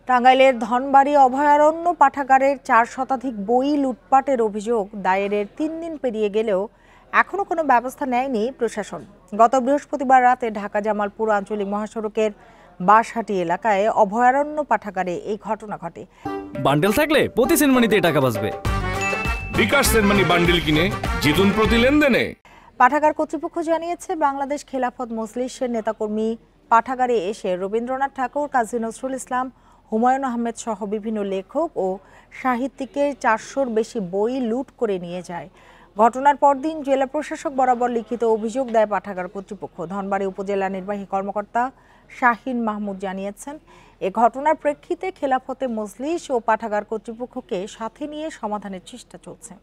টাঙ্গাইলের ধনবাড়ী অভয়ারণ্য পাঠাগারের 4 শতাধিক বই লুটপাটের অভিযোগ দায়েরের 3 দিন পেরিয়ে গেলেও এখনো কোনো ব্যবস্থা নেয়নি প্রশাসন। গত বৃহস্পতিবার রাতে ঢাকা জামালপুর আঞ্চলিক মহাসড়কের বাঁশহাটি এলাকায় অভয়ারণ্য পাঠাগারে এই ঘটনা ঘটে। বান্ডেল থাকলে প্রতি সেনমানিতে টাকা বাঁচবে। বিকাশ সেনমানি বান্ডেল কিনে জিতুন প্রতি লেনদেনে। পাঠাগার কর্তৃপক্ষ জানিয়েছে, বাংলাদেশ খেলাফত মজলিসের নেতাকর্মী পাঠাগারে এসে রবীন্দ্রনাথ ঠাকুর, কাজী নজরুল ইসলাম, হুমায়ুন আহমেদ সহ বিভিন্ন লেখক ও সাহিত্যিকের 400-র বেশি বই লুট করে নিয়ে যায়। ঘটনার পরদিন জেলা প্রশাসক বরাবর লিখিত অভিযোগ দেয় পাঠাগার কর্তৃপক্ষ। ধনবাড়ী উপজেলা নির্বাহী কর্মকর্তা শাহিন মাহমুদ জানিয়েছেন, এ ঘটনার প্রেক্ষিতে খেলাফতে মজলিস ও পাঠাগার কর্তৃপক্ষকে সাথে নিয়ে সমাধানের চেষ্টা চলছে।